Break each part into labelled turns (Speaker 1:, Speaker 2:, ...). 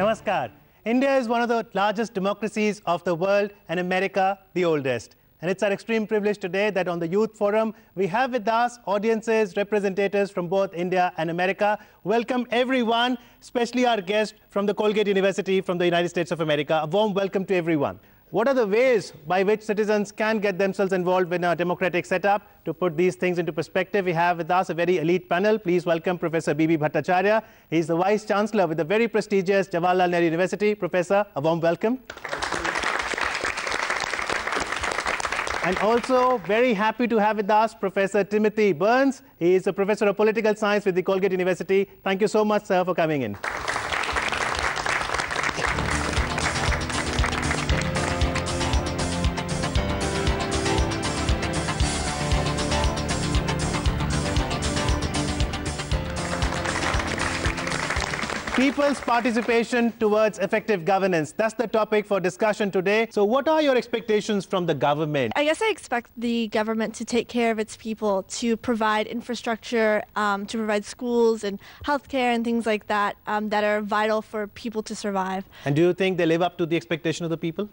Speaker 1: Namaskar. India is one of the largest democracies of the world and America the oldest. And it's our extreme privilege today that on the Youth Forum, we have with us audiences, representatives from both India and America. Welcome everyone, especially our guest from the Colgate University from the United States of America. A warm welcome to everyone. What are the ways by which citizens can get themselves involved in a democratic setup? To put these things into perspective, we have with us a very elite panel. Please welcome Professor Bhattacharya. He's the Vice Chancellor with the very prestigious Jawaharlal Nehru University. Professor, a warm welcome. And also very happy to have with us Professor Timothy Byrnes. He is a Professor of Political Science with the Colgate University. Thank you so much, sir, for coming in. People's participation towards effective governance. That's the topic for discussion today. So what are your expectations from the government?
Speaker 2: I guess I expect the government to take care of its people, to provide infrastructure, to provide schools and healthcare and things like that that are vital for people to survive.
Speaker 1: And do you think they live up to the expectation of the people?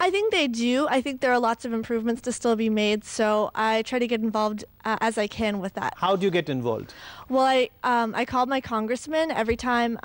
Speaker 2: I think they do. I think there are lots of improvements to still be made, so I try to get involved as I can with that.
Speaker 1: How do you get involved?
Speaker 2: Well, I call my congressman every time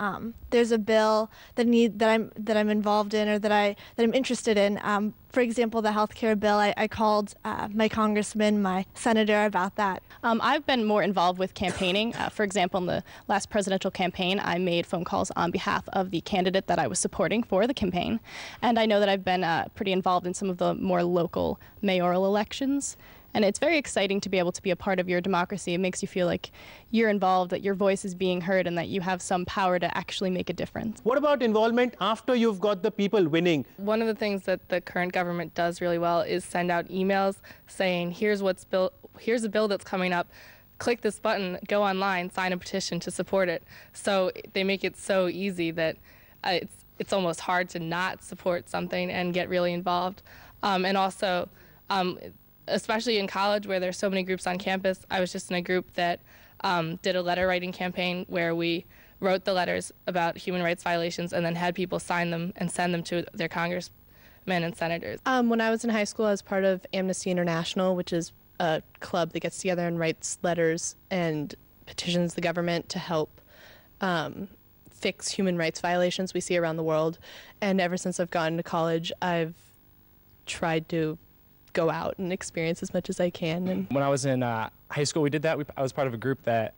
Speaker 2: there's a bill that I'm involved in or that I'm interested in. For example, the healthcare bill, I called my congressman, my senator about that.
Speaker 3: I've been more involved with campaigning. For example, in the last presidential campaign, I made phone calls on behalf of the candidate that I was supporting for the campaign. And I know that I've been pretty involved in some of the more local mayoral elections. And it's very exciting to be able to be a part of your democracy. It makes you feel like you're involved, that your voice is being heard, and that you have some power to actually make a difference.
Speaker 1: What about involvement after you've got the people winning?
Speaker 4: One of the things that the current government does really well is send out emails saying, here's a bill that's coming up. Click this button, go online, sign a petition to support it. So they make it so easy that it's almost hard to not support something and get really involved. And also, especially in college where there's so many groups on campus, I was just in a group that did a letter writing campaign where we wrote the letters about human rights violations and then had people sign them and send them to their congressmen and senators.
Speaker 5: When I was in high school, I was part of Amnesty International, which is a club that gets together and writes letters and petitions the government to help fix human rights violations we see around the world. And ever since I've gotten to college, I've tried to go out and experience as much as I can. And
Speaker 6: when I was in high school, we did that. I was part of a group that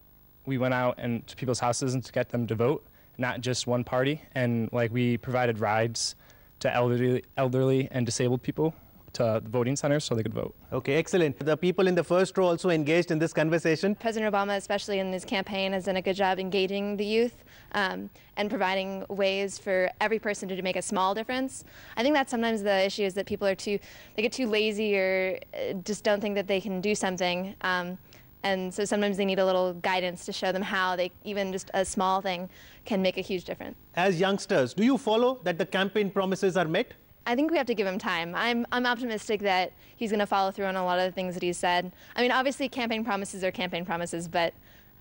Speaker 6: we went out and to people's houses and to get them to vote, not just one party. And we provided rides to elderly and disabled people to the voting centers so they could vote.
Speaker 1: Okay, excellent. The people in the first row also engaged in this conversation.
Speaker 7: President Obama, especially in his campaign, has done a good job engaging the youth and providing ways for every person to make a small difference. I think that's sometimes the issue is that people are they get too lazy or just don't think that they can do something. And so sometimes they need a little guidance to show them how even just a small thing can make a huge difference.
Speaker 1: As youngsters, do you follow that the campaign promises are met?
Speaker 7: I think we have to give him time. I'm optimistic that he's going to follow through on a lot of the things that he said. I mean, obviously, campaign promises are campaign promises, but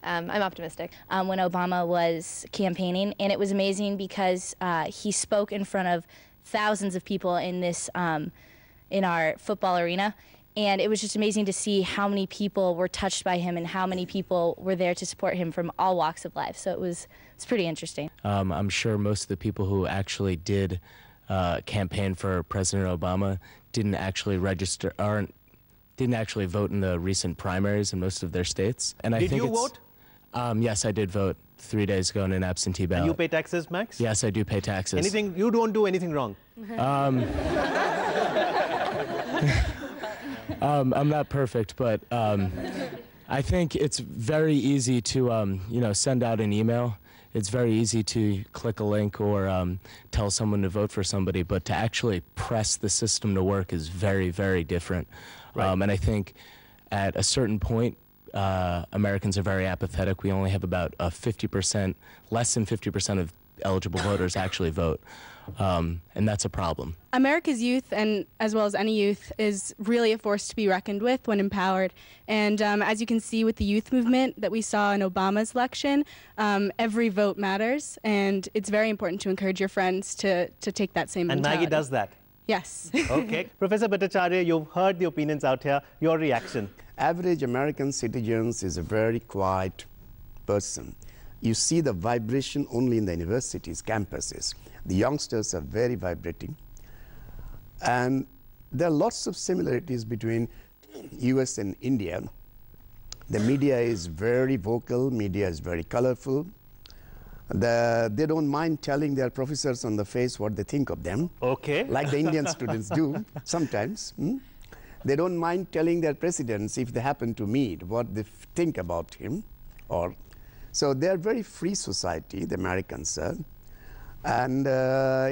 Speaker 7: I'm optimistic.
Speaker 8: When Obama was campaigning, and it was amazing because he spoke in front of thousands of people in this in our football arena, and it was just amazing to see how many people were touched by him and how many people were there to support him from all walks of life. So it's pretty interesting.
Speaker 9: I'm sure most of the people who actually did campaign for President Obama didn't actually register or didn't actually vote in the recent primaries in most of their states. And
Speaker 1: did you vote?
Speaker 9: Yes, I did vote 3 days ago in an absentee ballot.
Speaker 1: And you pay taxes, Max?
Speaker 9: Yes, I do pay taxes.
Speaker 1: You don't do anything wrong?
Speaker 9: I'm not perfect, but I think it's very easy to send out an email. It's very easy to click a link or tell someone to vote for somebody, but to actually press the system to work is very, very different. Right. And I think at a certain point, Americans are very apathetic. We only have about 50%, less than 50% of eligible voters actually vote. And that's a problem.
Speaker 10: America's youth, and as well as any youth, is really a force to be reckoned with when empowered. And as you can see with the youth movement that we saw in Obama's election, every vote matters, and it's very important to encourage your friends to take that same mentality.
Speaker 1: And Maggie does that?
Speaker 10: Yes.
Speaker 1: Okay. Professor Bhattacharya, you've heard the opinions out here. Your reaction?
Speaker 11: Average American citizens is a very quiet person. You see the vibration only in the universities, campuses. The youngsters are very vibrating. And there are lots of similarities between US and India. The media is very vocal, media is very colorful. They don't mind telling their professors on the face what they think of them.
Speaker 1: Okay.
Speaker 11: Like the Indian students do sometimes. They don't mind telling their presidents, if they happen to meet, what they think about him. So they are very free society, the Americans are. And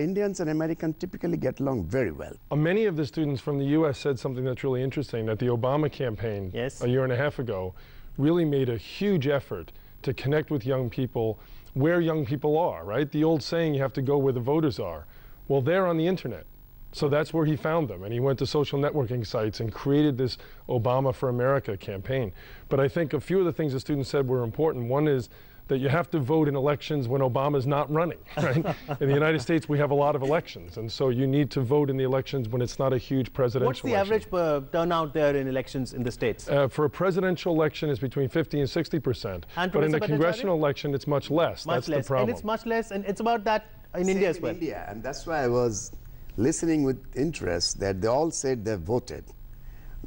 Speaker 11: Indians and Americans typically get along very well.
Speaker 12: Many of the students from the U.S. said something that's really interesting, that the Obama campaign a year and a half ago really made a huge effort to connect with young people where young people are, right? The old saying, you have to go where the voters are. Well, they're on the internet. So that's where he found them. And he went to social networking sites and created this Obama for America campaign. But I think a few of the things the students said were important. One is that you have to vote in elections when Obama's not running, right? In the United States, we have a lot of elections. And so you need to vote in the elections when it's not a huge presidential
Speaker 1: What's the
Speaker 12: election.
Speaker 1: average turnout there in elections in the States?
Speaker 12: For a presidential election, it's between 50 and 60%.
Speaker 1: And
Speaker 12: but in a
Speaker 1: Professor
Speaker 12: congressional election, it's much less.
Speaker 1: Much
Speaker 12: That's
Speaker 1: less.
Speaker 12: the problem.
Speaker 1: And it's much less, and it's about that in India as well.
Speaker 11: In India, and that's why I was listening with interest that they all said they voted.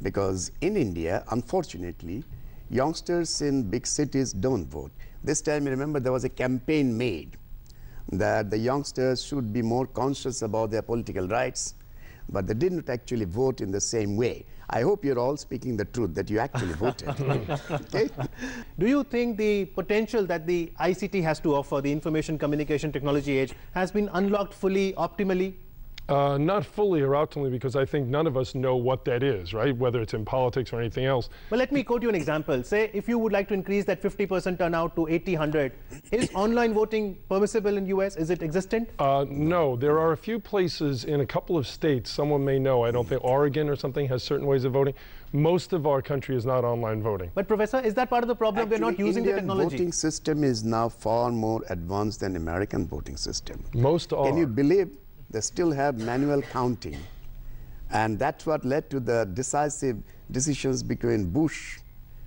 Speaker 11: Because in India, unfortunately, youngsters in big cities don't vote. This time, remember, there was a campaign made that the youngsters should be more conscious about their political rights, but they didn't actually vote in the same way. I hope you're all speaking the truth, that you actually voted. Okay?
Speaker 1: Do you think the potential that the ICT has to offer, the information communication technology age, has been unlocked fully, optimally?
Speaker 12: Not fully or optimally, because I think none of us know what that is, right? Whether it's in politics or anything else.
Speaker 1: Well, let me quote you an example. Say, if you would like to increase that 50% turnout to 80-100, is online voting permissible in US? Is it existent?
Speaker 12: No, there are a few places in a couple of states, someone may know, I don't think Oregon or something has certain ways of voting. Most of our country is not online voting.
Speaker 1: But Professor, is that part of the problem?
Speaker 11: Actually,
Speaker 1: we're not using
Speaker 11: Indian
Speaker 1: the technology.
Speaker 11: voting system is now far more advanced than American voting system.
Speaker 12: Most are.
Speaker 11: Can you believe they still have manual counting? And that's what led to the decisive decisions between Bush.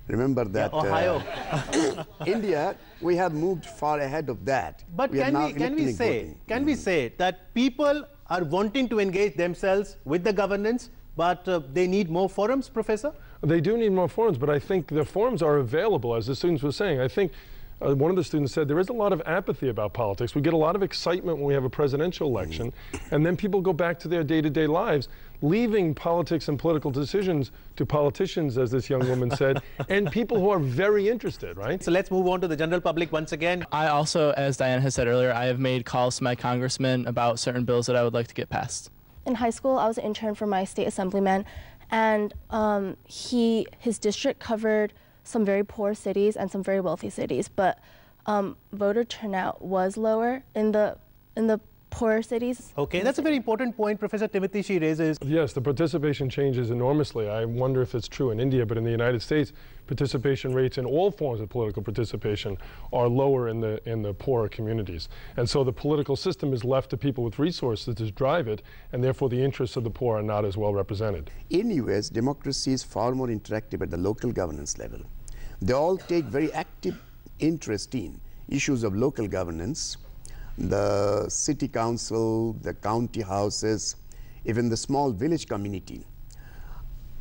Speaker 11: Remember that?
Speaker 1: Ohio.
Speaker 11: India, we have moved far ahead of that.
Speaker 1: But can we say that people are wanting to engage themselves with the governance, but they need more forums, Professor?
Speaker 12: They do need more forums, but I think the forums are available, as the students were saying. I think one of the students said there is a lot of apathy about politics. We get a lot of excitement when we have a presidential election, and then people go back to their day-to-day lives, leaving politics and political decisions to politicians, as this young woman said, and people who are very interested, right?
Speaker 1: So let's move on to the general public once again.
Speaker 13: I also, as Diana has said earlier, I have made calls to my congressman about certain bills that I would like to get passed.
Speaker 3: In high school, I was an intern for my state assemblyman, and his district covered some very poor cities and some very wealthy cities, but voter turnout was lower in the poorer cities.
Speaker 1: Okay, that's a very important point Professor Timothy Shi raises.
Speaker 12: Yes, the participation changes enormously. I wonder if it's true in India, but in the United States, participation rates in all forms of political participation are lower in the poorer communities. And so the political system is left to people with resources to drive it, and therefore the interests of the poor are not as well represented.
Speaker 11: In US, democracy is far more interactive at the local governance level. They all take very active interest in issues of local governance, the city council, the county houses, even the small village community.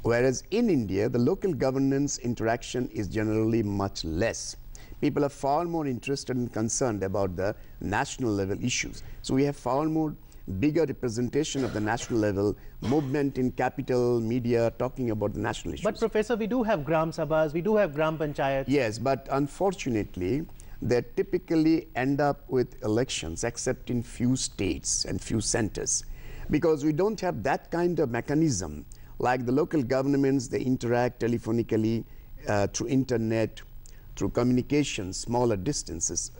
Speaker 11: Whereas in India, the local governance interaction is generally much less. People are far more interested and concerned about the national level issues. So we have far more bigger representation of the national level, movement in capital, media, talking about the national issues.
Speaker 1: But Professor, we do have Gram Sabhas, we do have Gram Panchayats.
Speaker 11: Yes, but unfortunately, they typically end up with elections, except in few states and few centers. Because we don't have that kind of mechanism, like the local governments, they interact telephonically, through internet, through communication, smaller distances.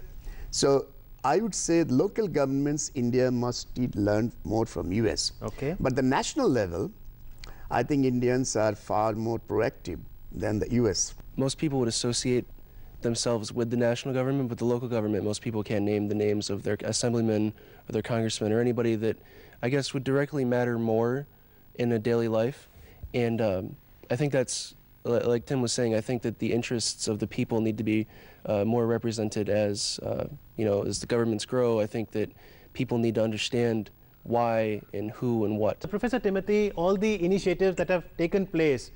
Speaker 11: So I would say local governments, India must learn more from US.
Speaker 1: Okay.
Speaker 11: But the national level, I think Indians are far more proactive than the US.
Speaker 14: Most people would associate themselves with the national government, but the local government, most people can't name the names of their assemblymen or their congressmen or anybody that I guess would directly matter more in a daily life. And I think that's, like Tim was saying, I think that the interests of the people need to be more represented as, you know, as the governments grow. I think that people need to understand why and who and what.
Speaker 1: So Professor Timothy, all the initiatives that have taken place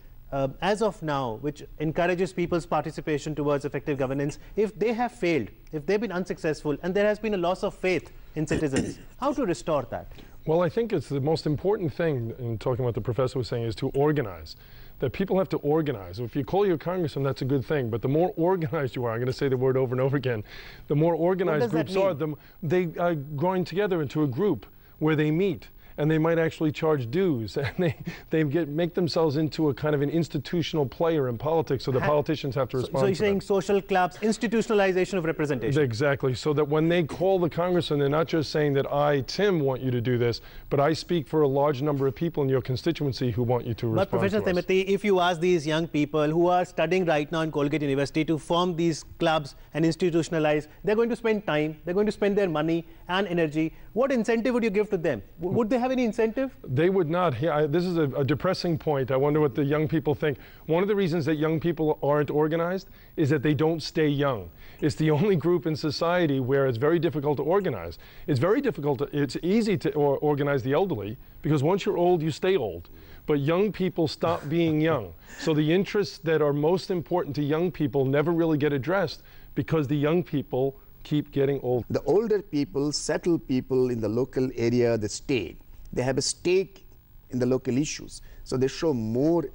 Speaker 1: as of now, which encourages people's participation towards effective governance, if they have failed, if they've been unsuccessful, and there has been a loss of faith in citizens, how to restore that?
Speaker 12: Well, I think it's the most important thing in talking what the professor was saying is to organize. That people have to organize. If you call your congressman, that's a good thing, but the more organized you are, I'm going to say the word over and over again, the more organized groups are, they are growing together into a group where they meet. And they might actually charge dues, and they make themselves into a kind of an institutional player in politics, so the politicians have to respond.
Speaker 1: So you're saying social clubs, institutionalization of representation.
Speaker 12: Exactly, so that when they call the congressman, they're not just saying that I, Tim, want you to do this, but I speak for a large number of people in your constituency who want you to respond.
Speaker 1: But Professor Timothy, if you ask these young people who are studying right now in Colgate University to form these clubs and institutionalize, they're going to spend time, they're going to spend their money and energy. What incentive would you give to them? Would they have any incentive?
Speaker 12: They would not. This is a depressing point. I wonder what the young people think. One of the reasons that young people aren't organized is that they don't stay young. It's the only group in society where it's very difficult to organize. It's very difficult. It's easy to organize the elderly because once you're old, you stay old. But young people stop being young. So the interests that are most important to young people never really get addressed because the young people keep getting old.
Speaker 11: The older people, settled people in the local area, the state, they have a stake in the local issues. So they show more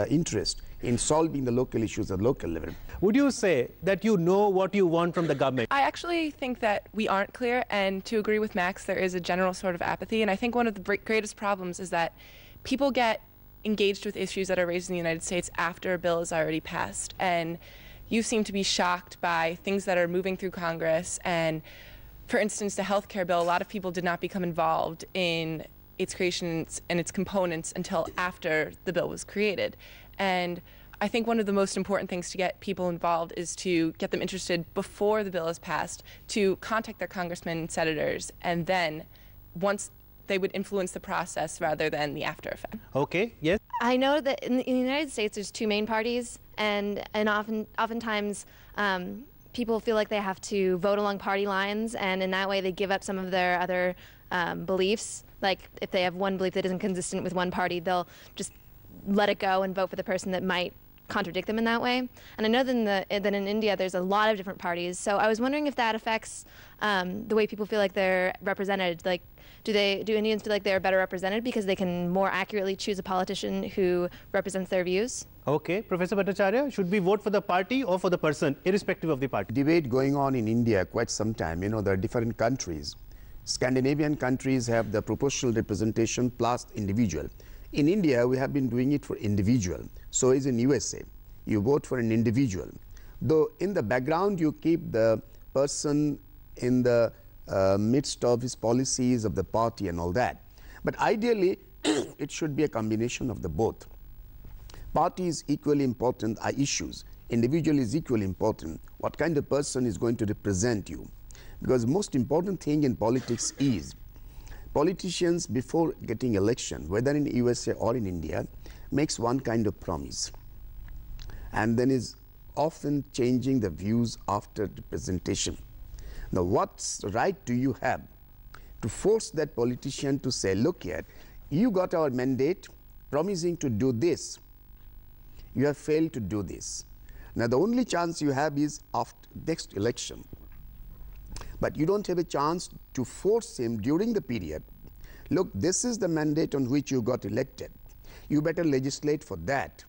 Speaker 11: interest in solving the local issues at local level.
Speaker 1: Would you say that you know what you want from the government?
Speaker 15: I actually think that we aren't clear, and to agree with Max, there is a general sort of apathy, and I think one of the greatest problems is that people get engaged with issues that are raised in the United States after a bill is already passed, and you seem to be shocked by things that are moving through Congress. And for instance, the health care bill, a lot of people did not become involved in its creation and its components until after the bill was created. And I think one of the most important things to get people involved is to get them interested before the bill is passed, to contact their congressmen and senators, and then once they would influence the process rather than the after effect.
Speaker 1: Okay, yes.
Speaker 7: I know that in the United States there's two main parties, and oftentimes people feel like they have to vote along party lines, and in that way they give up some of their other beliefs. Like if they have one belief that isn't consistent with one party, they'll just let it go and vote for the person that might contradict them in that way. And I know that in India there's a lot of different parties, so I was wondering if that affects the way people feel like they're represented. Like, do Indians feel like they're better represented because they can more accurately choose a politician who represents their views?
Speaker 1: Okay, Professor Bhattacharya, should we vote for the party or for the person, irrespective of the party?
Speaker 11: Debate going on in India quite some time. You know, there are different countries. Scandinavian countries have the proportional representation plus individual. In India, we have been doing it for individual. So is in USA. You vote for an individual. Though in the background, you keep the person in the midst of his policies of the party and all that. But ideally, it should be a combination of the both. Party is equally important, issues. Individual is equally important. What kind of person is going to represent you? Because most important thing in politics is politicians, before getting election, whether in USA or in India, makes one kind of promise and then is often changing the views after the presentation. Now, what right do you have to force that politician to say, look here, you got our mandate promising to do this. You have failed to do this. Now, the only chance you have is after next election. But you don't have a chance to force him during the period. Look, this is the mandate on which you got elected. You better legislate for that.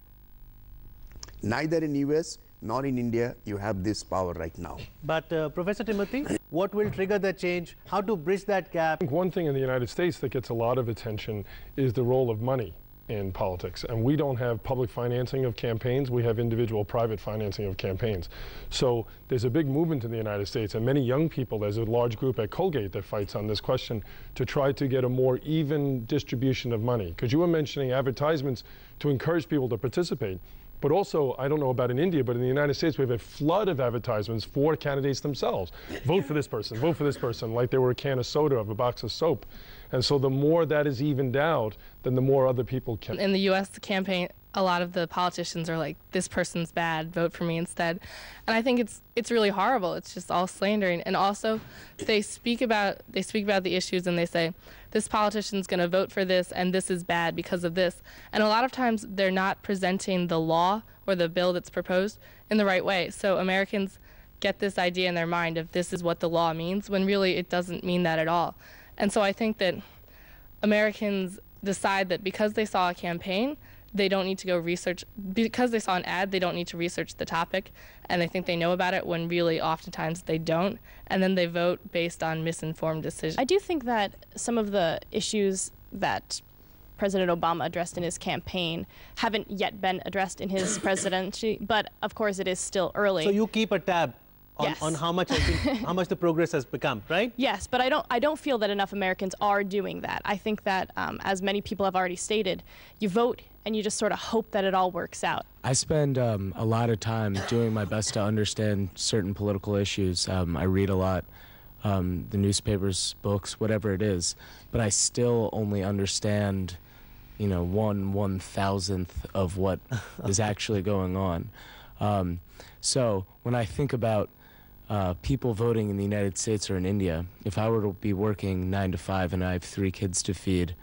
Speaker 11: Neither in US nor in India you have this power right now.
Speaker 1: But Professor Timothy, what will trigger that change? How to bridge that gap?
Speaker 12: I think one thing in the United States that gets a lot of attention is the role of money. in politics, and we don't have public financing of campaigns. We have individual private financing of campaigns. So there's a big movement in the United States, and many young people, there's a large group at Colgate that fights on this question to try to get a more even distribution of money. Because you were mentioning advertisements to encourage people to participate. But also, I don't know about in India, but in the United States, we have a flood of advertisements for candidates themselves. Vote for this person, like they were a can of soda or a box of soap. And so the more that is evened out, then the more other people can.
Speaker 4: In the U.S., the campaign, a lot of the politicians are like, this person's bad, vote for me instead. And I think it's really horrible. It's just all slandering. And also, they speak about the issues and they say, this politician's going to vote for this and this is bad because of this. And a lot of times they're not presenting the law or the bill that's proposed in the right way. So Americans get this idea in their mind of this is what the law means, when really it doesn't mean that at all. And so I think that Americans decide that because they saw a campaign, they don't need to go research, because they saw an ad, they don't need to research the topic, and they think they know about it when really oftentimes they don't, and then they vote based on misinformed decisions.
Speaker 3: I do think that some of the issues that President Obama addressed in his campaign haven't yet been addressed in his presidency, but of course it is still early.
Speaker 1: So you keep a tab on,
Speaker 3: Yes.
Speaker 1: on how much the progress has become, right?
Speaker 3: Yes, but I don't feel that enough Americans are doing that. I think that, as many people have already stated, you vote and you just sort of hope that it all works out.
Speaker 9: I spend a lot of time doing my best to understand certain political issues. I read a lot, the newspapers, books, whatever it is, but I still only understand, 1/1000th of what is actually going on. So when I think about people voting in the United States or in India, if I were to be working 9 to 5 and I have 3 kids to feed,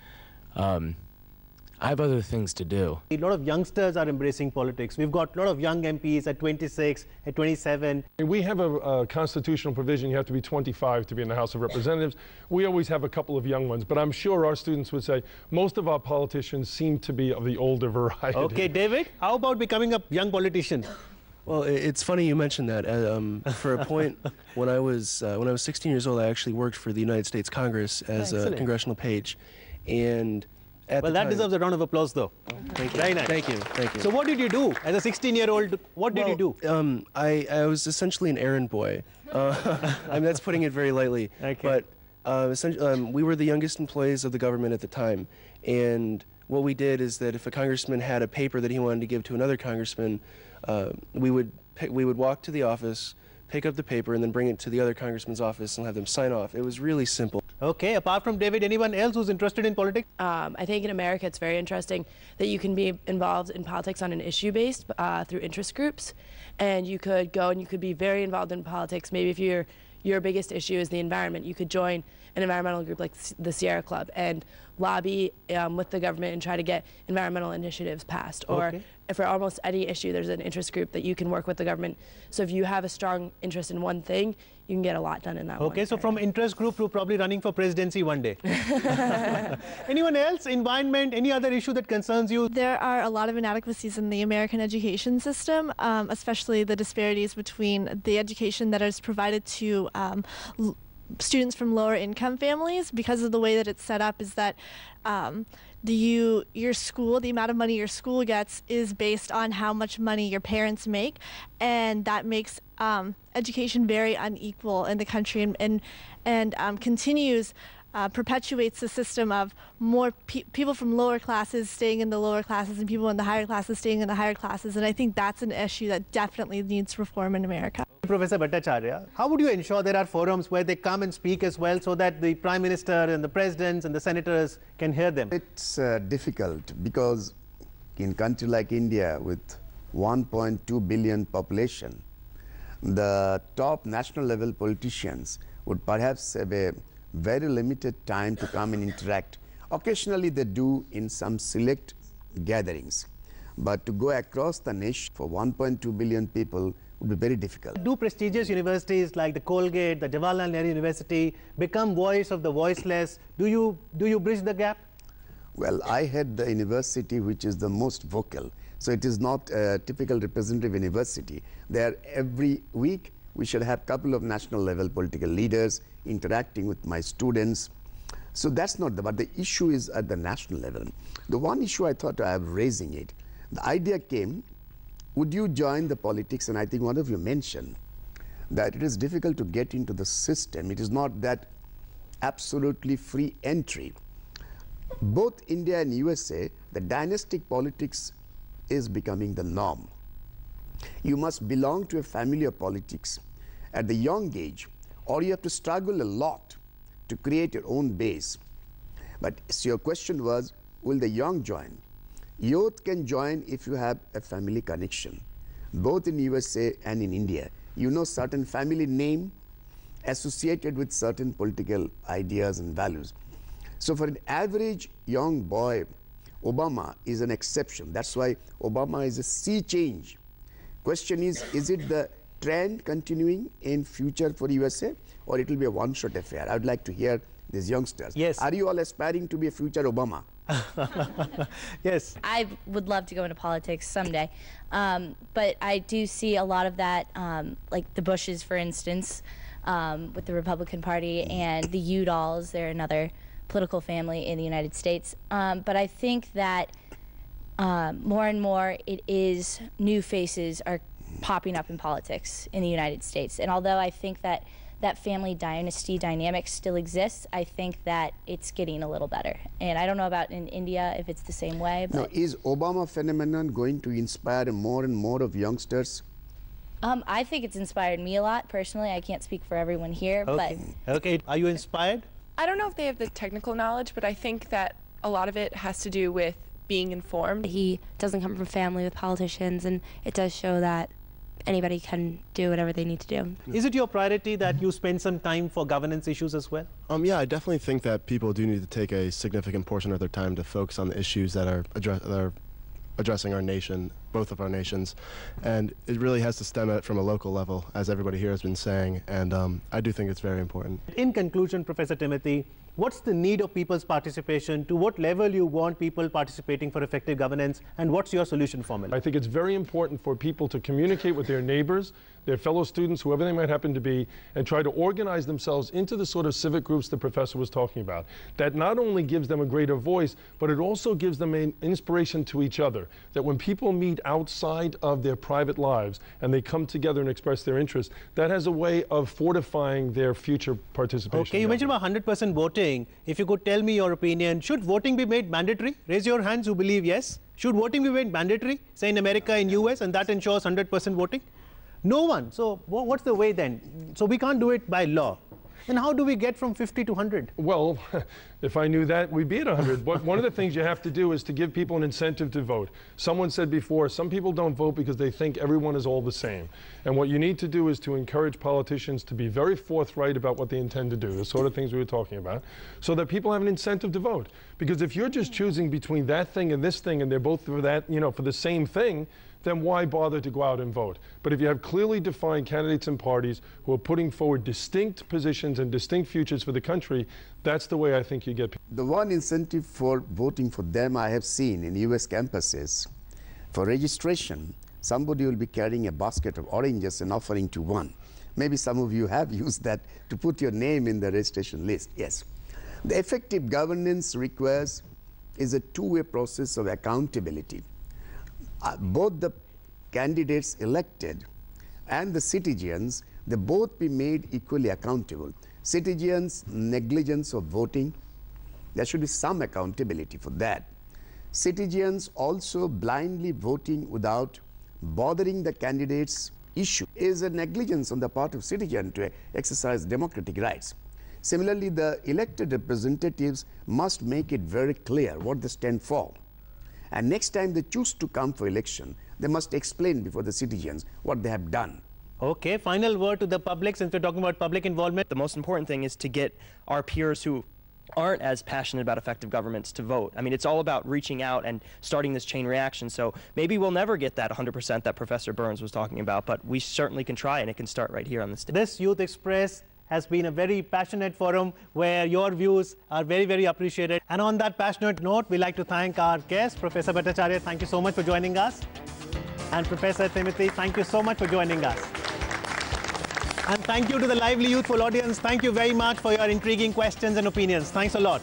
Speaker 9: I have other things to do.
Speaker 1: A lot of youngsters are embracing politics. We've got a lot of young MPs at 26, at 27.
Speaker 12: We have a constitutional provision. You have to be 25 to be in the House of Representatives. We always have a couple of young ones, but I'm sure our students would say most of our politicians seem to be of the older variety.
Speaker 1: Okay, David, how about becoming a young politician?
Speaker 14: Well, it's funny you mentioned that. For a point, when I was 16 years old, I actually worked for the United States Congress as a congressional page, and
Speaker 1: well, that deserves a round of applause, though.
Speaker 14: Thank you.
Speaker 1: Very nice.
Speaker 14: Thank you. Thank you.
Speaker 1: So what did you do as a 16-year-old? What did you do?
Speaker 14: I was essentially an errand boy. I mean, that's putting it very lightly.
Speaker 1: Okay.
Speaker 14: But essentially, we were the youngest employees of the government at the time, and what we did is that if a congressman had a paper that he wanted to give to another congressman, we would walk to the office, pick up the paper, and then bring it to the other congressman's office and have them sign off. It was really simple.
Speaker 1: Okay, apart from David, anyone else who's interested in politics?
Speaker 16: I think in America it's very interesting that you can be involved in politics on an issue based through interest groups, and you could go and you could be very involved in politics. Maybe if your biggest issue is the environment, you could join an environmental group like the Sierra Club and lobby with the government and try to get environmental initiatives passed. Or for almost any issue, there's an interest group that you can work with the government. So if you have a strong interest in one thing, you can get a lot done in that one.
Speaker 1: Okay, so from interest group to probably running for presidency one day. Anyone else? Environment, any other issue that concerns you?
Speaker 2: There are a lot of inadequacies in the American education system, especially the disparities between the education that is provided to students from lower income families. Because of the way that it's set up is that your school, the amount of money your school gets is based on how much money your parents make, and that makes education very unequal in the country and continues perpetuates the system of more people from lower classes staying in the lower classes and people in the higher classes staying in the higher classes, and I think that's an issue that definitely needs reform in America.
Speaker 1: Professor Bhattacharya, how would you ensure there are forums where they come and speak as well so that the Prime Minister and the Presidents and the Senators can hear them?
Speaker 11: It's difficult because in a country like India with 1.2 billion population, the top national level politicians would perhaps have a very limited time to come and interact. Occasionally they do in some select gatherings, but to go across the nation for 1.2 billion people would be very difficult.
Speaker 1: Do prestigious universities like the Colgate, the Jawaharlal Nehru University become voice of the voiceless? Do you bridge the gap?
Speaker 11: Well, I had the university which is the most vocal, so it is not a typical representative university. There every week we should have a couple of national level political leaders interacting with my students. So that's not but the issue is at the national level. The one issue I thought I was raising it, the idea came, would you join the politics? And I think one of you mentioned that it is difficult to get into the system. It is not that absolutely free entry. Both India and USA, the dynastic politics is becoming the norm. You must belong to a family of politics at the young age, or you have to struggle a lot to create your own base. But so your question was, will the young join? Youth can join if you have a family connection, both in USA and in India. You know certain family name associated with certain political ideas and values. So for an average young boy, Obama is an exception. That's why Obama is a sea change. Question is it the trend continuing in future for USA, or it will be a one-shot affair? I would like to hear these youngsters.
Speaker 1: Yes.
Speaker 11: Are you all aspiring to be a future Obama?
Speaker 1: Yes.
Speaker 8: I would love to go into politics someday, but I do see a lot of that, like the Bushes, for instance, with the Republican Party, and the Udalls. They're another political family in the United States. But I think that more and more it is new faces are popping up in politics in the United States. And although I think that that family dynasty dynamic still exists, I think that it's getting a little better. And I don't know about in India if it's the same way. But
Speaker 11: now, is Obama phenomenon going to inspire more and more of youngsters?
Speaker 8: I think it's inspired me a lot personally. I can't speak for everyone here,
Speaker 1: but okay, are you inspired?
Speaker 15: I don't know if they have the technical knowledge, but I think that a lot of it has to do with being informed.
Speaker 17: He doesn't come from a family with politicians, and it does show that anybody can do whatever they need to do.
Speaker 1: Is it your priority that you spend some time for governance issues as well?
Speaker 18: Yeah, I definitely think that people do need to take a significant portion of their time to focus on the issues that are addressing our nation, both of our nations, and it really has to stem it from a local level, as everybody here has been saying, and I do think it's very important.
Speaker 1: In conclusion, Professor Timothy, what's the need of people's participation? To what level you want people participating for effective governance, and what's your solution formula?
Speaker 12: I think it's very important for people to communicate with their neighbors, their fellow students, whoever they might happen to be, and try to organize themselves into the sort of civic groups the professor was talking about. That not only gives them a greater voice, but it also gives them an inspiration to each other. That when people meet outside of their private lives and they come together and express their interests, that has a way of fortifying their future participation.
Speaker 1: Okay, you mentioned about 100% voting. If you could tell me your opinion, should voting be made mandatory? Raise your hands who believe yes. Should voting be made mandatory, say in America, in US, and that ensures 100% voting? No one. So what's the way then? So we can't do it by law. Then how do we get from 50 to 100?
Speaker 12: Well, if I knew that, we'd be at 100. But one of the things you have to do is to give people an incentive to vote. Someone said before, some people don't vote because they think everyone is all the same. And what you need to do is to encourage politicians to be very forthright about what they intend to do, the sort of things we were talking about, so that people have an incentive to vote. Because if you're just choosing between that thing and this thing, and they're both for that, for the same thing, then why bother to go out and vote? But if you have clearly defined candidates and parties who are putting forward distinct positions and distinct futures for the country, that's the way I think you get people.
Speaker 11: The one incentive for voting for them I have seen in US campuses, for registration, somebody will be carrying a basket of oranges and offering to one. Maybe some of you have used that to put your name in the registration list. Yes. The effective governance requires is a two-way process of accountability. Both the candidates elected and the citizens, they both be made equally accountable. Citizens' negligence of voting, there should be some accountability for that. Citizens also blindly voting without bothering the candidate's issue is a negligence on the part of citizens to exercise democratic rights. Similarly, the elected representatives must make it very clear what they stand for. And next time they choose to come for election, they must explain before the citizens what they have done.
Speaker 1: Okay, final word to the public, since we're talking about public involvement.
Speaker 19: The most important thing is to get our peers who aren't as passionate about effective governments to vote. I mean, it's all about reaching out and starting this chain reaction. So maybe we'll never get that 100% that Professor Byrnes was talking about, but we certainly can try, and it can start right here on the stage.
Speaker 1: This Youth Express has been a very passionate forum where your views are very, very appreciated. And on that passionate note, we'd like to thank our guest, Professor Bhattacharya. Thank you so much for joining us. And Professor Timothy, thank you so much for joining us. And thank you to the lively youthful audience. Thank you very much for your intriguing questions and opinions. Thanks a lot.